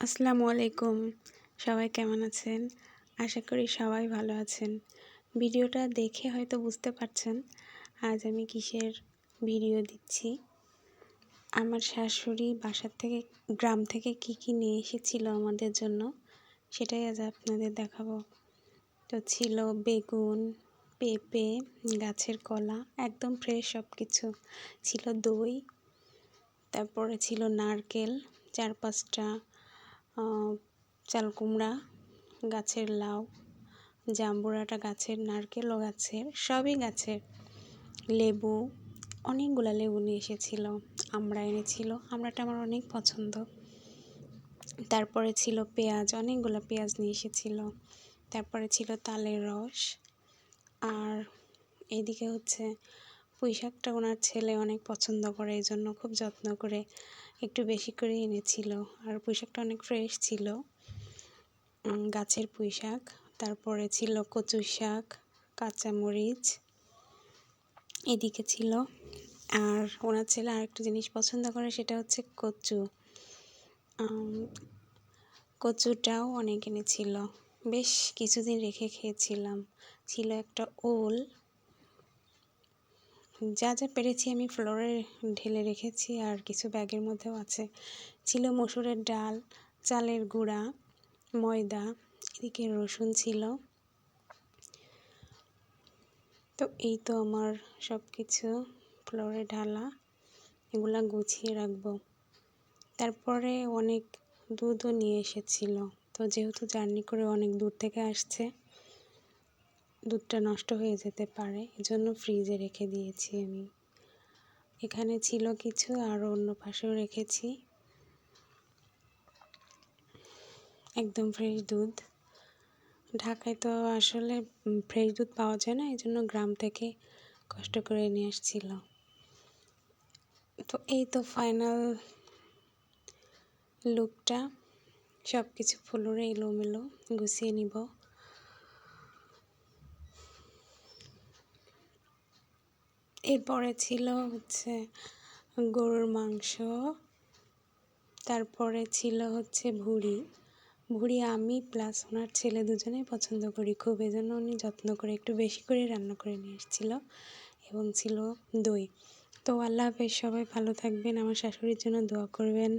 আসসালামু আলাইকুম। সবাই কেমন আছেন? আশা করি সবাই ভালো আছেন। ভিডিওটা দেখে হয়তো বুঝতে পারছেন আজ আমি কিসের ভিডিও দিচ্ছি। আমার শাশুড়ি গ্রাম থেকে কি নিয়ে এসেছিল আমাদের জন্য সেটাই আজ আপনাদের দেখাবো। তো ছিল বেগুন, পেঁপে, গাছের কলা, একদম ফ্রেশ সব কিছু। ছিল দই, তারপরে ছিল নারকেল, ৪-৫টা চাল কুমড়া, গাছের লাউ, জাম্বুরাটা গাছের, নারকেলও গাছের, সবই গাছের, লেবু, অনেকগুলো লেবু নিয়ে এসেছিল, আমড়া এনেছিল, আমড়াটা আমার অনেক পছন্দ। তারপরে ছিল পেঁয়াজ, অনেকগুলো পেঁয়াজ নিয়ে এসেছিল। তারপরে ছিল তালের রস। আর এইদিকে হচ্ছে পুঁই শাকটা ওনার ছেলে অনেক পছন্দ করে, এই জন্য খুব যত্ন করে একটু বেশি করে এনেছিল। আর পুঁই শাকটা অনেক ফ্রেশ ছিল, গাছের পুঁই শাক। তারপরে ছিল কচু শাক, কাঁচামরিচ এদিকে ছিল। আর ওনার ছেলে আরেকটা জিনিস পছন্দ করে, সেটা হচ্ছে কচু। কচুটাও অনেক এনেছিল, বেশ কিছুদিন রেখে খেয়েছিলাম। ছিল একটা ওল, যা যা পেরেছি আমি ফ্লোরে ঢেলে রেখেছি, আর কিছু ব্যাগের মধ্যেও আছে। ছিল মসুরের ডাল, চালের গুঁড়া, ময়দা, এদিকে রসুন ছিল। তো এই তো আমার সব কিছু ফ্লোরে ঢালা, এগুলা গুছিয়ে রাখবো। তারপরে অনেক দুধও নিয়ে এসেছিল। তো যেহেতু জার্নি করে অনেক দূর থেকে আসছে, দুধটা নষ্ট হয়ে যেতে পারে, এজন্য ফ্রিজে রেখে দিয়েছি আমি। এখানে ছিল কিছু, আর অন্য পাশেও রেখেছি। একদম ফ্রেশ দুধ। ঢাকায় তো আসলে ফ্রেশ দুধ পাওয়া যায় না, এই জন্য গ্রাম থেকে কষ্ট করে নিয়ে আসছিল। তো এই তো ফাইনাল লুকটা, সব কিছু ফ্লোরে এলোমেলো গুছিয়ে নিব। এরপরে ছিল হচ্ছে গরুর মাংস, তারপরে ছিল হচ্ছে ভুড়ি আমি প্লাস ওনার ছেলে দুজনেই পছন্দ করি খুব, এজন্য উনি যত্ন করে একটু বেশি করে রান্না করে নিয়ে এসেছিল। এবং ছিল দই। তো আল্লাহ হাফেজ, সবাই ভালো থাকবেন, আমার শাশুড়ির জন্য দোয়া করবেন।